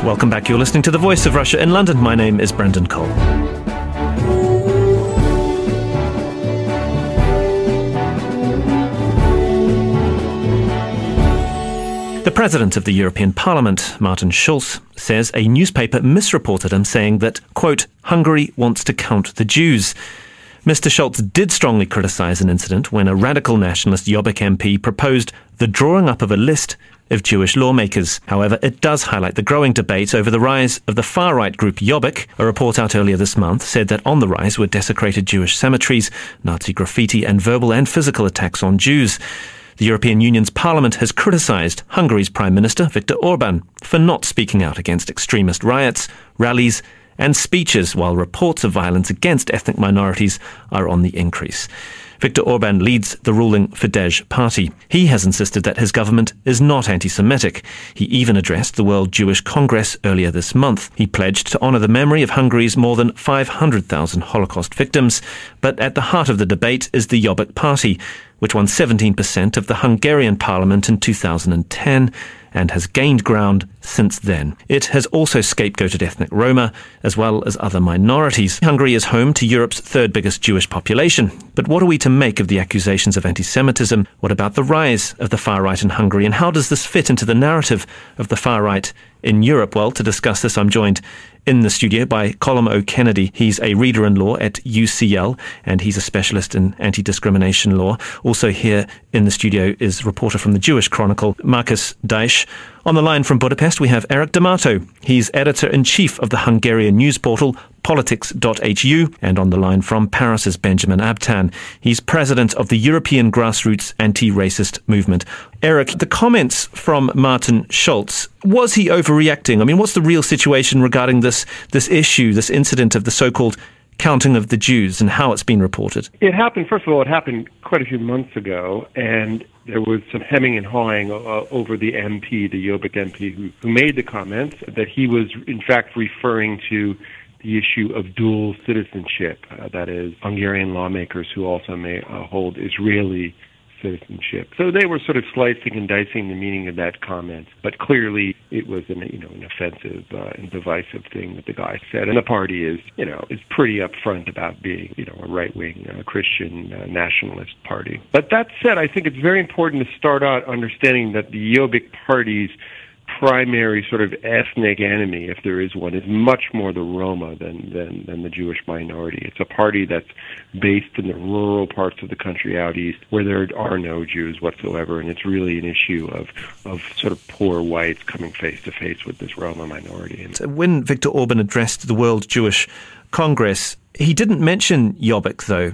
Welcome back. You're listening to The Voice of Russia in London. My name is Brendan Cole. The President of the European Parliament, Martin Schulz, says a newspaper misreported him, saying that, quote, Hungary wants to count the Jews. Mr. Schulz did strongly criticise an incident when a radical nationalist Jobbik MP proposed the drawing up of a list of Jewish lawmakers. However, it does highlight the growing debate over the rise of the far-right group Jobbik. A report out earlier this month said that on the rise were desecrated Jewish cemeteries, Nazi graffiti and verbal and physical attacks on Jews. The European Union's Parliament has criticised Hungary's Prime Minister, Victor Orban, for not speaking out against extremist riots, rallies and speeches, while reports of violence against ethnic minorities are on the increase. Victor Orban leads the ruling Fidesz party. He has insisted that his government is not anti-Semitic. He even addressed the World Jewish Congress earlier this month. He pledged to honour the memory of Hungary's more than 500,000 Holocaust victims. But at the heart of the debate is the Jobbik party, which won 17% of the Hungarian parliament in 2010 and has gained ground since then. It has also scapegoated ethnic Roma, as well as other minorities. Hungary is home to Europe's third biggest Jewish population. But what are we to make of the accusations of anti-Semitism? What about the rise of the far-right in Hungary? And how does this fit into the narrative of the far-right in Europe? Well, to discuss this, I'm joined in the studio by Colm O'Cinneide. He's a reader in law at UCL, and he's a specialist in anti-discrimination law. Also here in the studio is reporter from the Jewish Chronicle, Marcus Dysch. On the line from Budapest, we have Erik D'Amato. He's editor-in-chief of the Hungarian news portal, politics.hu. And on the line from Paris is Benjamin Abtan. He's president of the European Grassroots Antiracist movement. Erik, the comments from Martin Schulz, was he overreacting? I mean, what's the real situation regarding this issue, this incident of the so-called counting of the Jews and how it's been reported? It happened quite a few months ago, and there was some hemming and hawing over the MP, the Jobbik MP, who made the comments that he was, in fact, referring to the issue of dual citizenship, that is, Hungarian lawmakers who also may hold Israeli citizenship. So they were sort of slicing and dicing the meaning of that comment, but clearly it was an offensive and divisive thing that the guy said. And the party is pretty upfront about being, a right-wing Christian nationalist party. But that said, I think it's very important to start out understanding that the Jobbik party's primary sort of ethnic enemy, if there is one, is much more the Roma than the Jewish minority. It's a party that's based in the rural parts of the country out east where there are no Jews whatsoever, and it's really an issue of sort of poor whites coming face to face with this Roma minority. When Victor Orban addressed the World Jewish Congress, he didn't mention Jobbik, though.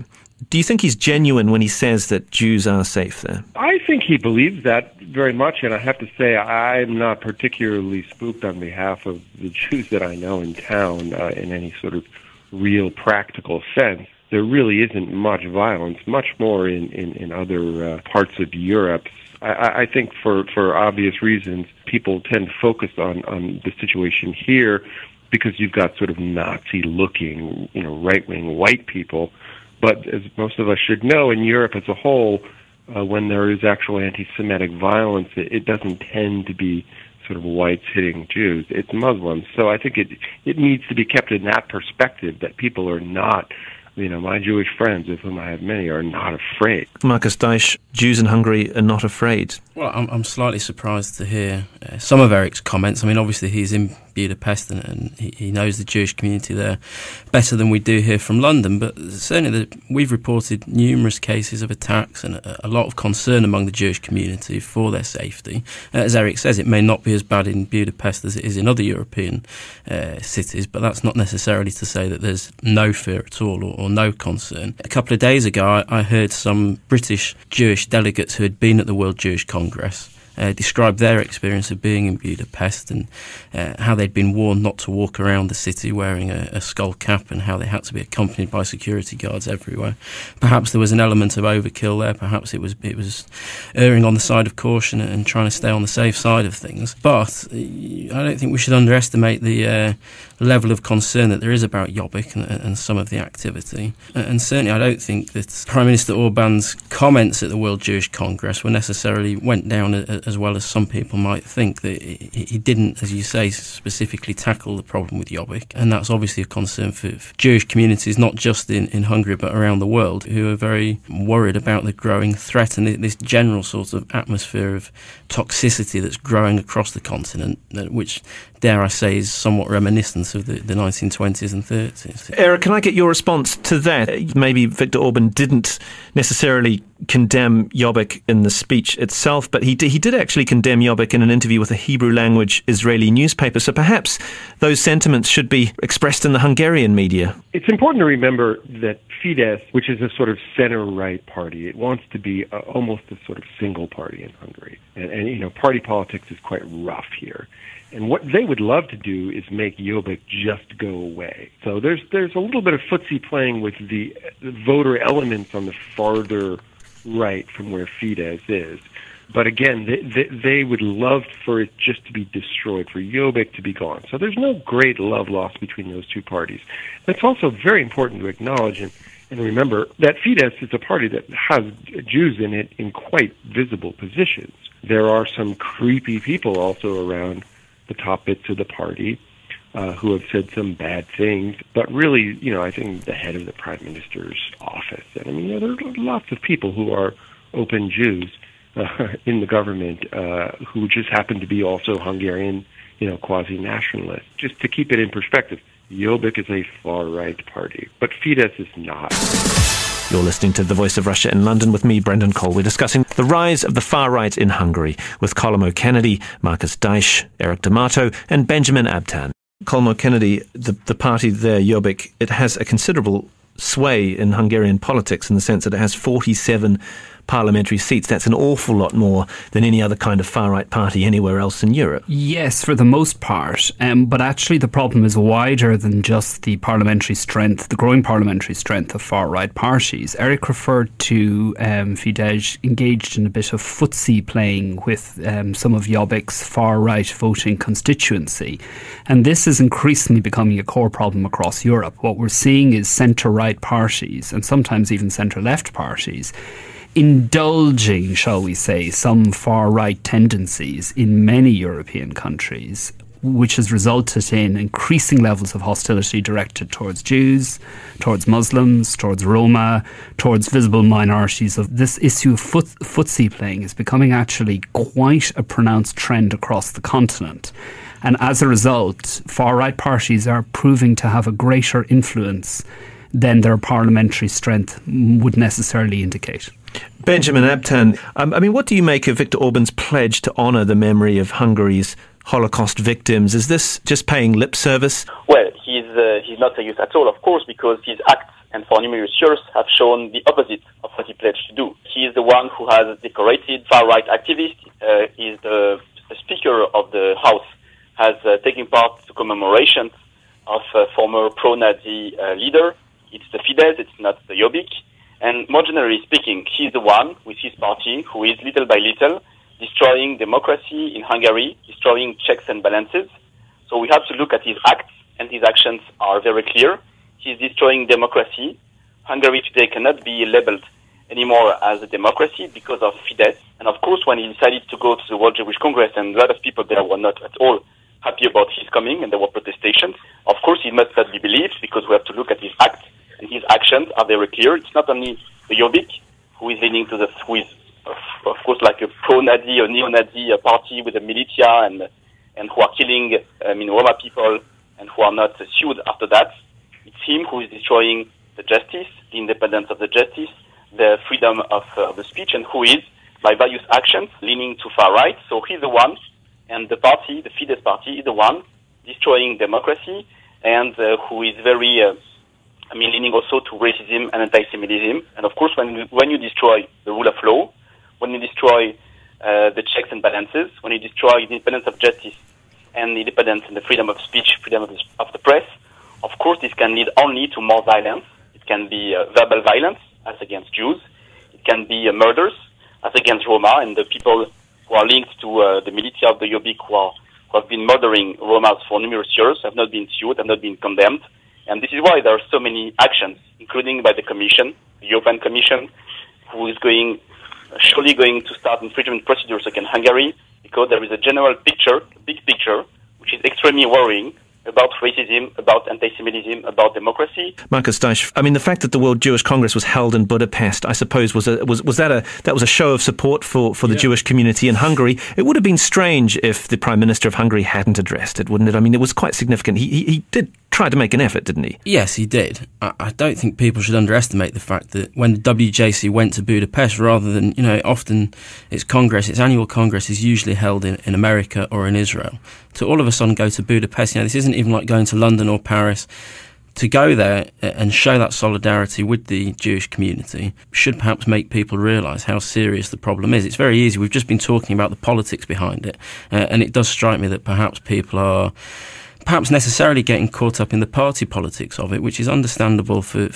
Do you think he's genuine when he says that Jews are safe there? I think he believes that very much, and I have to say I'm not particularly spooked on behalf of the Jews that I know in town in any sort of real practical sense. There really isn't much violence, much more in other parts of Europe. I think for obvious reasons, people tend to focus on the situation here because you've got sort of Nazi-looking, right-wing white people. But as most of us should know, in Europe as a whole, when there is actual anti-Semitic violence, it doesn't tend to be sort of whites hitting Jews. It's Muslims. So I think it needs to be kept in that perspective, that people are not, my Jewish friends, of whom I have many, are not afraid. Marcus Dysch, Jews in Hungary are not afraid. Well, I'm slightly surprised to hear some of Erik's comments. I mean, obviously he's in Budapest and he knows the Jewish community there better than we do here from London, but certainly we've reported numerous cases of attacks and a lot of concern among the Jewish community for their safety. As Erik says, it may not be as bad in Budapest as it is in other European cities, but that's not necessarily to say that there's no fear at all or no concern. A couple of days ago, I heard some British Jewish delegates who had been at the World Jewish Congress described their experience of being in Budapest and how they'd been warned not to walk around the city wearing a skull cap and how they had to be accompanied by security guards everywhere. Perhaps there was an element of overkill there. Perhaps it was erring on the side of caution and trying to stay on the safe side of things. But I don't think we should underestimate the level of concern that there is about Jobbik and some of the activity. And certainly I don't think that Prime Minister Orban's comments at the World Jewish Congress necessarily went down as well as some people might think. That he didn't, as you say, specifically tackle the problem with Jobbik. And that's obviously a concern for Jewish communities, not just in Hungary but around the world, who are very worried about the growing threat and this general sort of atmosphere of toxicity that's growing across the continent, which, dare I say, is somewhat reminiscent of the 1920s and 30s. Erik, can I get your response to that? Maybe Victor Orban didn't necessarily condemn Jobbik in the speech itself, but he did actually condemn Jobbik in an interview with a Hebrew-language Israeli newspaper. So perhaps those sentiments should be expressed in the Hungarian media. It's important to remember that Fidesz, which is a sort of center-right party, it wants to be almost a sort of single party in Hungary. And you know, party politics is quite rough here. And what they would love to do is make Jobbik just go away. So there's a little bit of footsie playing with the voter elements on the farther right from where Fidesz is. But again, they would love for it just to be destroyed, for Jobbik to be gone. So there's no great love lost between those two parties. It's also very important to acknowledge and remember that Fidesz is a party that has Jews in it in quite visible positions. There are some creepy people also around the top bits of the party who have said some bad things, but really, you know, I think the head of the Prime Minister's office, and I mean, there are lots of people who are open Jews in the government who just happen to be also Hungarian, you know, quasi-nationalists. Just to keep it in perspective, Jobbik is a far-right party, but Fidesz is not. You're listening to The Voice of Russia in London with me, Brendan Cole. We're discussing the rise of the far right in Hungary with Colm O'Cinneide, Marcus Dysch, Erik D'Amato and Benjamin Abtan. Colm O'Cinneide, the party there, Jobbik, it has a considerable sway in Hungarian politics in the sense that it has 47 parliamentary seats. That's an awful lot more than any other kind of far-right party anywhere else in Europe. Yes, for the most part. But actually the problem is wider than just the parliamentary strength, the growing parliamentary strength of far-right parties. Erik referred to Fidesz engaged in a bit of footsie playing with some of Jobbik's far-right voting constituency. And this is increasingly becoming a core problem across Europe. What we're seeing is centre-right parties, and sometimes even centre-left parties, indulging, shall we say, some far-right tendencies in many European countries, which has resulted in increasing levels of hostility directed towards Jews, towards Muslims, towards Roma, towards visible minorities. Of this issue of footsie playing is becoming actually quite a pronounced trend across the continent. And as a result, far-right parties are proving to have a greater influence than their parliamentary strength would necessarily indicate. Benjamin Abtan, I mean, what do you make of Victor Orban's pledge to honour the memory of Hungary's Holocaust victims? Is this just paying lip service? Well, he's not serious at all, of course, because his acts and for numerous years have shown the opposite of what he pledged to do. He is the one who has decorated far-right activists. He's the Speaker of the House, has taken part to commemoration of a former pro-Nazi leader. It's the Fidesz, it's not the Jobbik. And more generally speaking, he's the one with his party who is little by little destroying democracy in Hungary, destroying checks and balances. So we have to look at his acts, and his actions are very clear. He's destroying democracy. Hungary today cannot be labeled anymore as a democracy because of Fidesz. And of course, when he decided to go to the World Jewish Congress, and a lot of people there were not at all happy about his coming, and there were protestations, of course he must not be believed, because we have to look at his acts, and his actions are very clear. It's not only the Jobbik who is leading to who is, of course, like a pro-Nazi or neo-Nazi party with a militia and who are killing Roma people and who are not sued after that. It's him who is destroying the justice, the independence of the justice, the freedom of the speech, and who is, by various actions, leaning to far right. So he's the one, and the party, the Fidesz party, is the one destroying democracy, and who is very, leaning also to racism and anti-Semitism. And of course, when you destroy the rule of law, when you destroy the checks and balances, when you destroy the independence of justice and the independence and the freedom of speech, freedom of the press, of course, this can lead only to more violence. It can be verbal violence, as against Jews. It can be murders, as against Roma and the people who are linked to the militia of the Jobbik, who are who have been murdering Romas for numerous years have not been sued, have not been condemned. And this is why there are so many actions, including by the Commission, the European Commission, who is surely going to start infringement procedures against Hungary, because there is a general picture, a big picture, which is extremely worrying about racism, about anti-Semitism, about democracy. Marcus Dysch, I mean, the fact that the World Jewish Congress was held in Budapest, I suppose, was a show of support for the Jewish community in Hungary. It would have been strange if the Prime Minister of Hungary hadn't addressed it, wouldn't it? I mean, it was quite significant. He did try to make an effort, didn't he? Yes, he did. I don't think people should underestimate the fact that when the WJC went to Budapest, rather than, often its annual Congress is usually held in America or in Israel. To all of a sudden go to Budapest, this isn't even like going to London or Paris. To go there and show that solidarity with the Jewish community should perhaps make people realise how serious the problem is. It's very easy. We've just been talking about the politics behind it, and it does strike me that perhaps people are necessarily getting caught up in the party politics of it, which is understandable for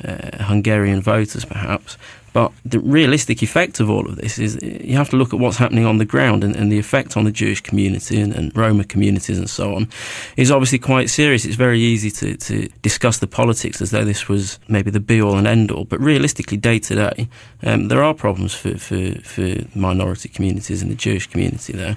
Hungarian voters perhaps. But the realistic effect of all of this is you have to look at what's happening on the ground, and the effect on the Jewish community and Roma communities and so on is obviously quite serious. It's very easy to discuss the politics as though this was maybe the be-all and end-all, but realistically, day to day, there are problems for minority communities and the Jewish community there.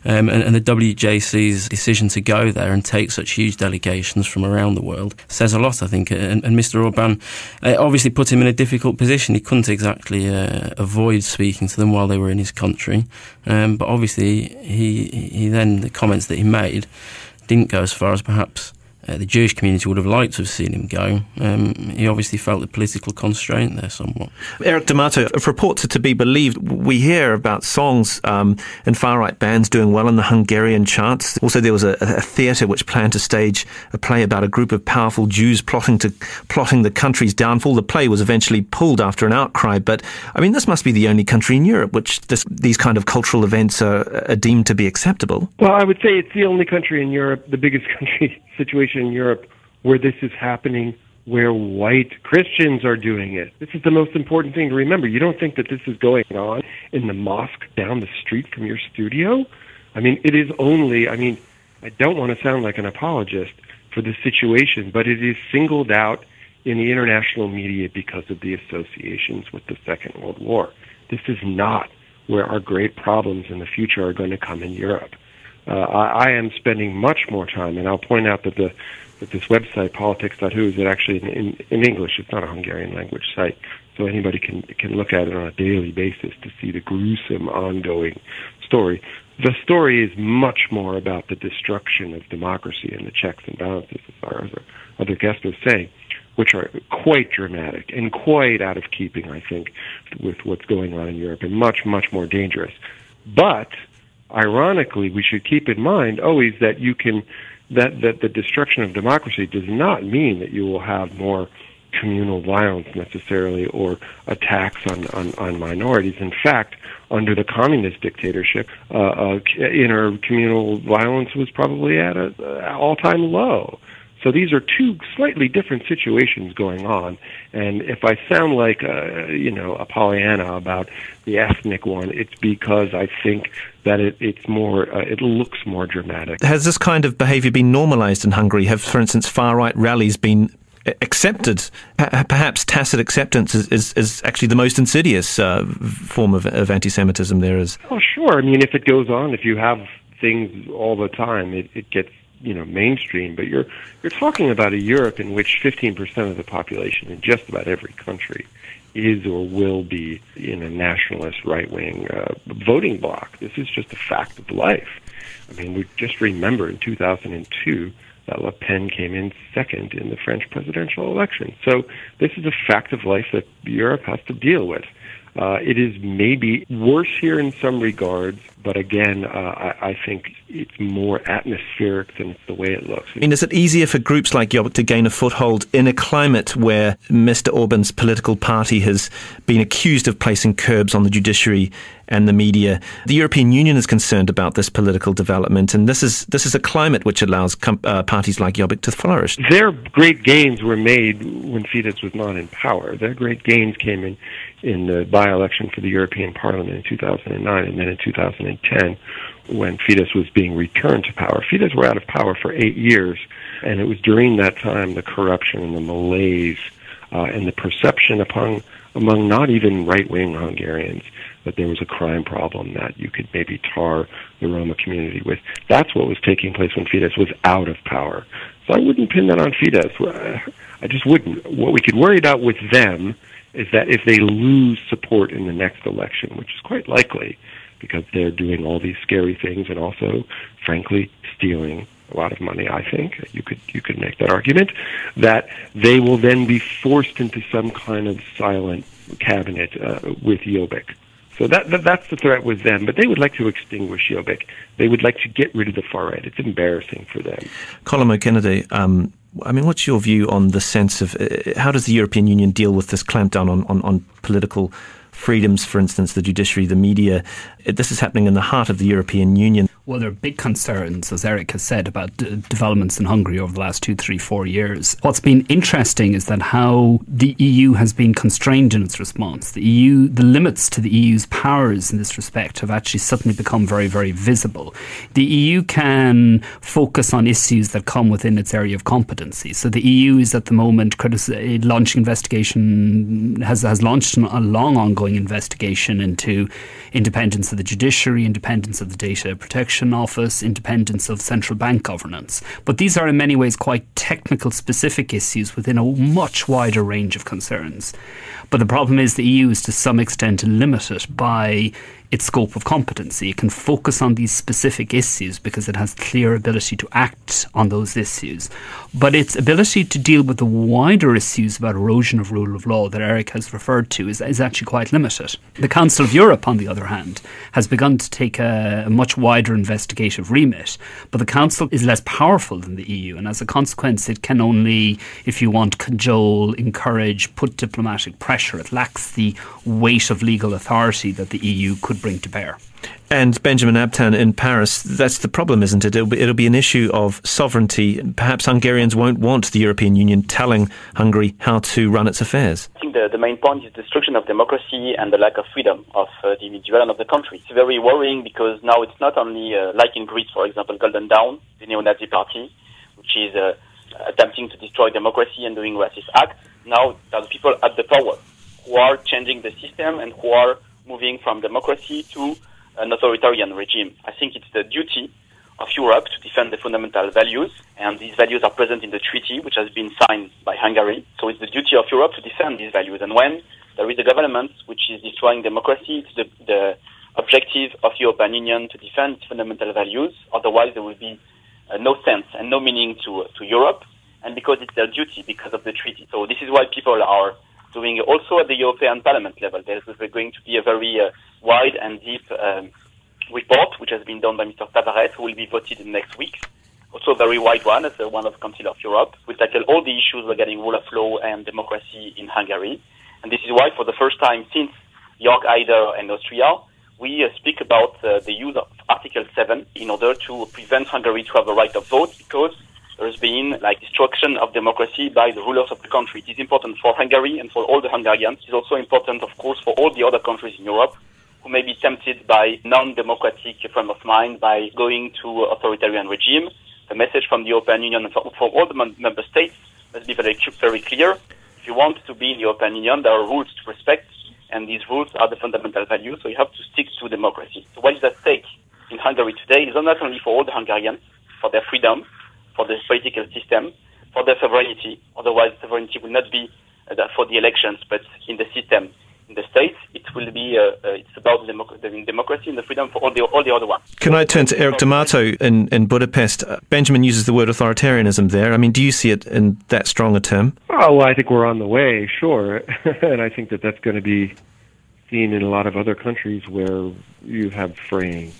And the WJC's decision to go there and take such huge delegations from around the world says a lot, I think. And Mr. Orban obviously put him in a difficult position. He couldn't exactly avoid speaking to them while they were in his country. But obviously, he then, the comments that he made didn't go as far as perhaps the Jewish community would have liked to have seen him go. He obviously felt the political constraint there somewhat. Erik D'Amato, if reports are to be believed, we hear about songs and far-right bands doing well in the Hungarian charts. Also, there was a theatre which planned to stage a play about a group of powerful Jews plotting the country's downfall. The play was eventually pulled after an outcry, but I mean, this must be the only country in Europe which these kind of cultural events are deemed to be acceptable. Well, I would say it's the only country in Europe, the biggest country situation in Europe, where this is happening, where white Christians are doing it. This is the most important thing to remember. You don't think that this is going on in the mosque down the street from your studio? I mean, it is only, I don't want to sound like an apologist for the situation, but it is singled out in the international media because of the associations with the Second World War. This is not where our great problems in the future are going to come in Europe. I am spending much more time, and I'll point out that this website, politics.hu, is actually in English. It's not a Hungarian language site, so anybody can look at it on a daily basis to see the gruesome ongoing story. The story is much more about the destruction of democracy and the checks and balances, as far as our other guest was saying, which are quite dramatic and quite out of keeping, I think, with what's going on in Europe, and much, much more dangerous. But ironically, we should keep in mind always that that the destruction of democracy does not mean that you will have more communal violence necessarily, or attacks on minorities. In fact, under the communist dictatorship, intercommunal violence was probably at an all-time low. So these are two slightly different situations going on. And if I sound like a Pollyanna about the ethnic one, it's because I think that it's more, it looks more dramatic. Has this kind of behaviour been normalised in Hungary? Have, for instance, far-right rallies been accepted? Perhaps tacit acceptance is actually the most insidious form of anti-Semitism there is. Oh, sure. I mean, if it goes on, if you have things all the time, it gets mainstream, but you're talking about a Europe in which 15% of the population in just about every country is or will be in a nationalist right-wing voting bloc. This is just a fact of life. I mean, we just remember in 2002 that Le Pen came in second in the French presidential election. So this is a fact of life that Europe has to deal with. It is maybe worse here in some regards, but again, I think it's more atmospheric than it's the way it looks. I mean, is it easier for groups like Jobbik to gain a foothold in a climate where Mr. Orban's political party has been accused of placing curbs on the judiciary and the media? The European Union is concerned about this political development, and this is a climate which allows parties like Jobbik to flourish. Their great gains were made when Fidesz was not in power. Their great gains came in the by-election for the European Parliament in 2009, and then in 2010, when Fidesz was being returned to power. Fidesz were out of power for 8 years, and it was during that time the corruption and the malaise and the perception among not even right-wing Hungarians that there was a crime problem that you could maybe tar the Roma community with. That's what was taking place when Fidesz was out of power. So I wouldn't pin that on Fidesz. I just wouldn't. What we could worry about with them is that if they lose support in the next election, which is quite likely because they're doing all these scary things and also, frankly, stealing a lot of money, I think, you could make that argument, that they will then be forced into some kind of silent cabinet with Jobbik. So that's the threat with them. But they would like to extinguish Jobbik. They would like to get rid of the far right. It's embarrassing for them. Colm O'Cinneide, I mean, what's your view on the sense of how does the European Union deal with this clampdown on political freedoms, for instance, the judiciary, the media? This is happening in the heart of the European Union. Well, there are big concerns, as Erik has said, about developments in Hungary over the last 2, 3, 4 years. What's been interesting is that how the EU has been constrained in its response. The limits to the EU's powers in this respect have actually suddenly become very, very visible. The EU can focus on issues that come within its area of competency. So the EU is at the moment launching investigation, has launched a long ongoing investigation into independence of the judiciary, independence of the data protection office, independence of central bank governance. But these are in many ways quite technical, specific issues within a much wider range of concerns. But the problem is the EU is to some extent limited by its scope of competency. It can focus on these specific issues because it has clear ability to act on those issues. But its ability to deal with the wider issues about erosion of rule of law that Erik has referred to is actually quite limited. The Council of Europe, on the other hand, has begun to take a much wider investigative remit, but the Council is less powerful than the EU, and as a consequence it can only, if you want, cajole, encourage, put diplomatic pressure. It lacks the weight of legal authority that the EU could bring to bear. And Benjamin Abtan in Paris, that's the problem, isn't it? It'll be an issue of sovereignty. Perhaps Hungarians won't want the European Union telling Hungary how to run its affairs. I think the main point is the destruction of democracy and the lack of freedom of the development of the country. It's very worrying because now it's not only, like in Greece, for example, Golden Dawn, the neo-Nazi party, which is attempting to destroy democracy and doing racist acts. Now there are people at the power who are changing the system and who are moving from democracy to an authoritarian regime. I think it's the duty of Europe to defend the fundamental values, and these values are present in the treaty, which has been signed by Hungary. So it's the duty of Europe to defend these values. And when there is a government which is destroying democracy, it's the objective of the European Union to defend its fundamental values. Otherwise, there will be no sense and no meaning to Europe, and because it's their duty, because of the treaty. So this is why people are doing also at the European Parliament level. There's going to be a very wide and deep report, which has been done by Mr. Tavares, who will be voted in next week. Also a very wide one, as one of the Council of Europe, will tackle all the issues regarding rule of law and democracy in Hungary. And this is why, for the first time since Jörg Haider and Austria, we speak about the use of Article 7 in order to prevent Hungary to have a right of vote, because there's been destruction of democracy by the rulers of the country. It is important for Hungary and for all the Hungarians. It is also important, of course, for all the other countries in Europe who may be tempted by non-democratic frame of mind by going to authoritarian regime. The message from the European Union and for all the member states must be very clear. If you want to be in the European Union, there are rules to respect, and these rules are the fundamental values, so you have to stick to democracy. So what is at stake in Hungary today is not only for all the Hungarians, for their freedom, for the political system, for their sovereignty. Otherwise, sovereignty will not be for the elections, but in the system. In the states, it will be. It's about democracy and the freedom for all the other ones. Can I turn to Erik D'Amato in Budapest? Benjamin uses the word authoritarianism there. I mean, do you see it in that strong a term? Oh, well, I think we're on the way, sure. And I think that's going to be seen in a lot of other countries where you have fraying,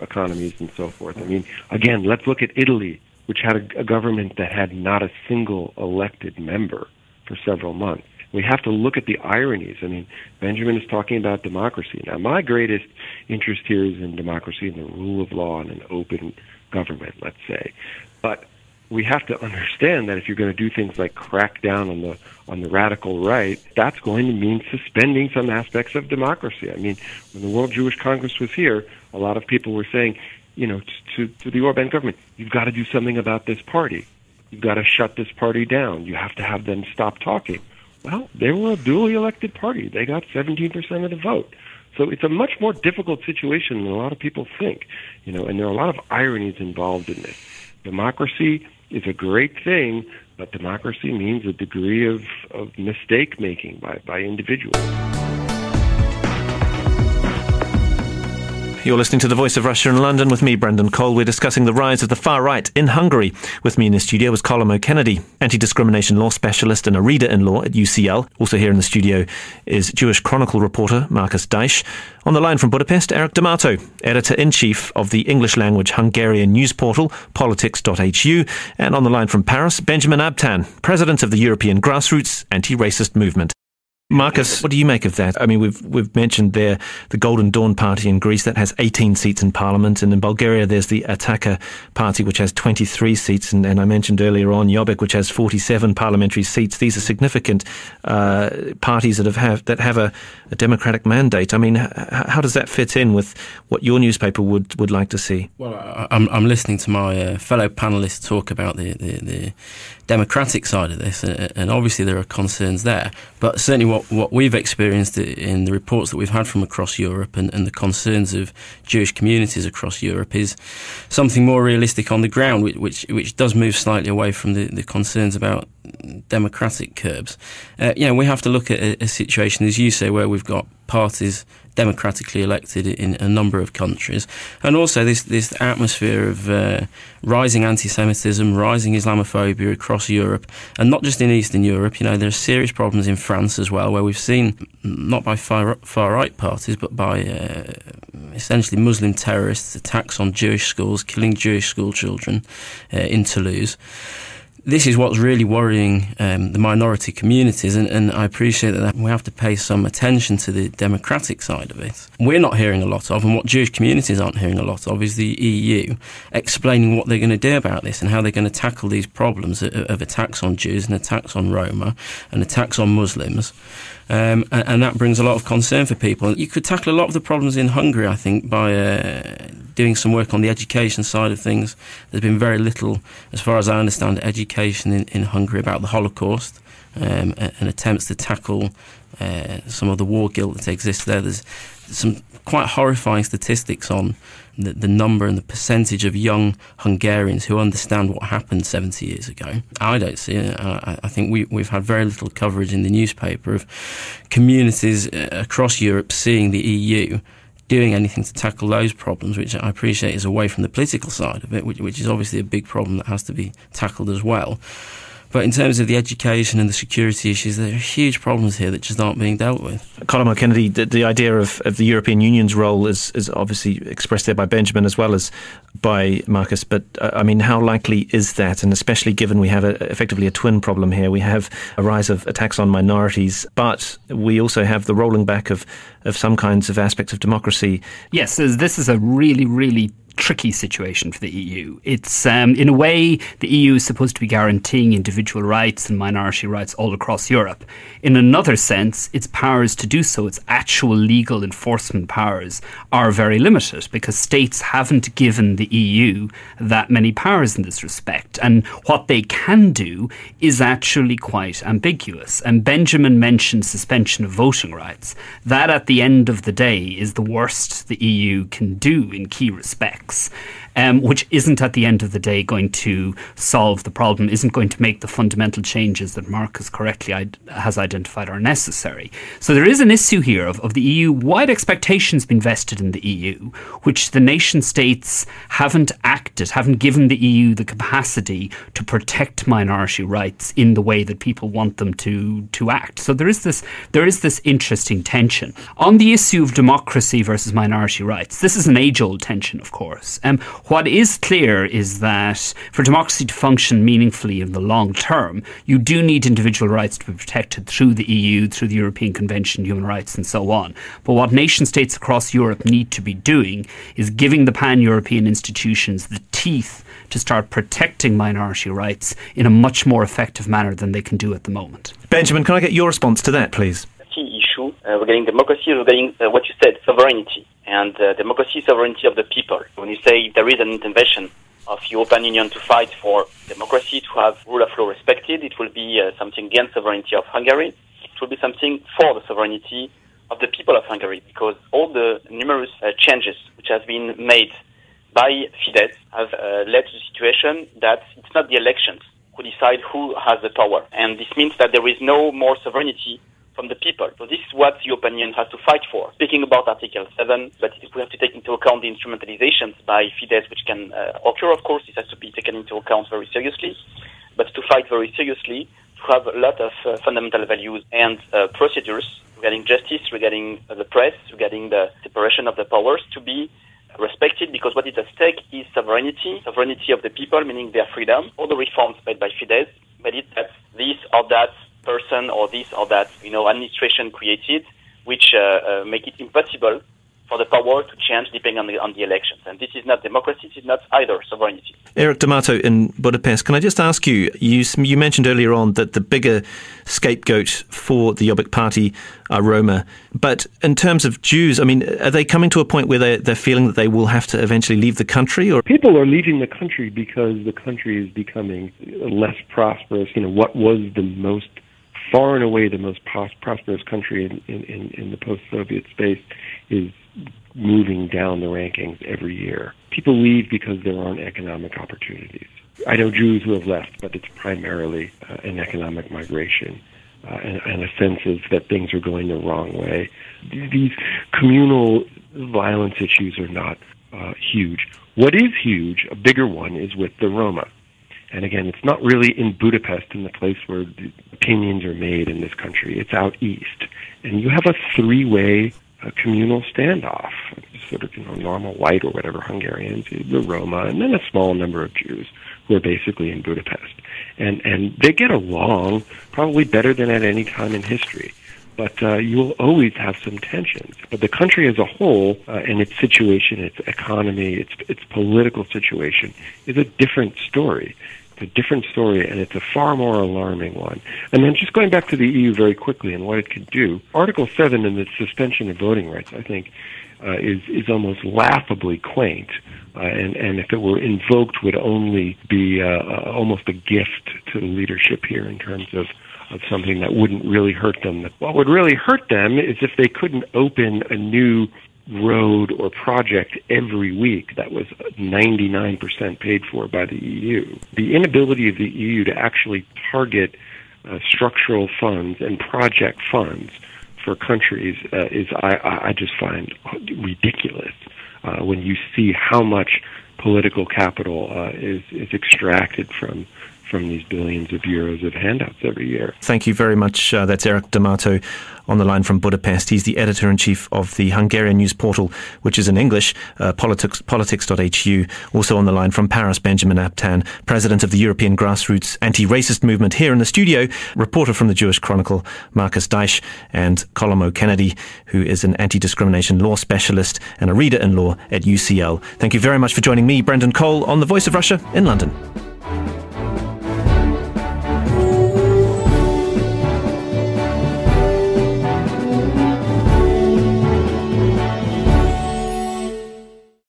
economies and so forth. I mean, again, let's look at Italy, which had a government that had not a single elected member for several months. We have to look at the ironies. I mean, Benjamin is talking about democracy. Now, my greatest interest here is in democracy and the rule of law and an open government, let's say. But we have to understand that if you're going to do things like crack down on the radical right, that's going to mean suspending some aspects of democracy. I mean, when the World Jewish Congress was here, a lot of people were saying, to the Orban government, you've got to do something about this party. You've got to shut this party down. You have to have them stop talking. Well, they were a duly elected party. They got 17% of the vote. So it's a much more difficult situation than a lot of people think, and there are a lot of ironies involved in this. Democracy is a great thing, but democracy means a degree of mistake-making by individuals. You're listening to The Voice of Russia in London with me, Brendan Cole. We're discussing the rise of the far right in Hungary. With me in the studio is Colm O'Cinneide, anti-discrimination law specialist and a reader in law at UCL. Also here in the studio is Jewish Chronicle reporter Marcus Dysch. On the line from Budapest, Erik D'Amato, editor-in-chief of the English-language Hungarian news portal politics.hu. And on the line from Paris, Benjamin Abtan, president of the European Grassroots anti-racist movement. Marcus, what do you make of that? I mean, we've mentioned there the Golden Dawn Party in Greece that has 18 seats in Parliament, and in Bulgaria there's the Ataka Party which has 23 seats, and I mentioned earlier on Jobbik which has 47 parliamentary seats. These are significant parties that have a democratic mandate. I mean, how does that fit in with what your newspaper would like to see? Well, I'm listening to my fellow panellists talk about the democratic side of this, and obviously there are concerns there, but certainly what we've experienced in the reports that we've had from across Europe and the concerns of Jewish communities across Europe is something more realistic on the ground, which does move slightly away from the concerns about democratic curbs. We have to look at a situation, as you say, where we've got parties democratically elected in a number of countries, and also this atmosphere of rising anti-Semitism, rising Islamophobia across Europe, and not just in Eastern Europe. There are serious problems in France as well, where we've seen, not by far-right parties, but by essentially Muslim terrorists, attacks on Jewish schools, killing Jewish school children in Toulouse. This is what's really worrying the minority communities, and I appreciate that we have to pay some attention to the democratic side of it. We're not hearing a lot of, and what Jewish communities aren't hearing a lot of, is the EU explaining what they're going to do about this and how they're going to tackle these problems of attacks on Jews and attacks on Roma and attacks on Muslims. And that brings a lot of concern for people. You could tackle a lot of the problems in Hungary, I think, by doing some work on the education side of things. There's been very little, as far as I understand, education in Hungary about the Holocaust and attempts to tackle some of the war guilt that exists there. There's some quite horrifying statistics on the number and the percentage of young Hungarians who understand what happened 70 years ago. I don't see it. I think we've had very little coverage in the newspaper of communities across Europe seeing the EU doing anything to tackle those problems, which I appreciate is away from the political side of it, which is obviously a big problem that has to be tackled as well. But in terms of the education and the security issues, there are huge problems here that just aren't being dealt with. Colm O'Cinneide, the idea of the European Union's role is obviously expressed there by Benjamin as well as by Marcus. But, I mean, how likely is that? And especially given we have effectively a twin problem here. We have a rise of attacks on minorities, but we also have the rolling back of some kinds of aspects of democracy. Yes, this is a really, really tricky situation for the EU. It's, in a way, the EU is supposed to be guaranteeing individual rights and minority rights all across Europe. In another sense, its powers to do so, its actual legal enforcement powers, are very limited because states haven't given the EU that many powers in this respect. And what they can do is actually quite ambiguous. And Benjamin mentioned suspension of voting rights. That, at the end of the day, is the worst the EU can do in key respects. Which isn't at the end of the day going to solve the problem, isn't going to make the fundamental changes that Marcus correctly has identified are necessary. So there is an issue here of the EU-wide expectations being vested in the EU, which the nation states haven't given the EU the capacity to protect minority rights in the way that people want them to act. So there is this interesting tension. On the issue of democracy versus minority rights, this is an age-old tension, of course. What is clear is that for democracy to function meaningfully in the long term, you do need individual rights to be protected through the EU, through the European Convention on Human Rights and so on. But what nation states across Europe need to be doing is giving the pan-European institutions the teeth to start protecting minority rights in a much more effective manner than they can do at the moment. Benjamin, can I get your response to that, please? Key issue regarding democracy, regarding what you said, sovereignty. And democracy is sovereignty of the people. When you say there is an intervention of European Union to fight for democracy, to have rule of law respected, it will be something against sovereignty of Hungary. It will be something for the sovereignty of the people of Hungary, because all the numerous changes which have been made by Fidesz have led to the situation that it's not the elections who decide who has the power. And this means that there is no more sovereignty from the people. So this is what the European Union has to fight for. Speaking about Article 7, but we have to take into account the instrumentalizations by Fidesz, which can occur, of course. This has to be taken into account very seriously. But to fight very seriously, to have a lot of fundamental values and procedures regarding justice, regarding the press, regarding the separation of the powers to be respected, because what is at stake is sovereignty of the people, meaning their freedom. All the reforms made by Fidesz made it that this or that person or this or that administration created, which make it impossible for the power to change depending on the elections. And this is not democracy, it is not either sovereignty. Erik D'Amato in Budapest, can I just ask you, you mentioned earlier on that the bigger scapegoat for the Jobbik party are Roma, but in terms of Jews, I mean, are they coming to a point where they're feeling that they will have to eventually leave the country? Or people are leaving the country because the country is becoming less prosperous. What was far and away the most prosperous country in the post-Soviet space is moving down the rankings every year. People leave because there aren't economic opportunities. I know Jews who have left, but it's primarily an economic migration and a sense of that things are going the wrong way. These communal violence issues are not huge. What is huge, a bigger one, is with the Roma. And again, it's not really in Budapest, in the place where the opinions are made in this country. It's out east. And you have a three-way communal standoff, sort of normal white or whatever Hungarians, the Roma, and then a small number of Jews who are basically in Budapest. And they get along probably better than at any time in history. But you will always have some tensions. But the country as a whole, and its situation, its economy, its political situation, is a different story. It's a different story, and it's a far more alarming one. And then just going back to the EU very quickly and what it could do, Article 7 and the suspension of voting rights, I think, is almost laughably quaint. And if it were invoked, would only be almost a gift to the leadership here in terms of something that wouldn't really hurt them. What would really hurt them is if they couldn't open a new road or project every week that was 99% paid for by the EU. The inability of the EU to actually target structural funds and project funds for countries is I just find ridiculous when you see how much political capital is extracted from these billions of euros of handouts every year. Thank you very much. That's Erik D'Amato on the line from Budapest. He's the editor-in-chief of the Hungarian news portal, which is in English, politics.hu. Also on the line from Paris, Benjamin Abtan, president of the European Grassroots anti-racist movement. Here in the studio, reporter from the Jewish Chronicle, Marcus Dysch, and Colm O'Cinneide, who is an anti-discrimination law specialist and a reader in law at UCL. Thank you very much for joining me, Brendan Cole, on The Voice of Russia in London.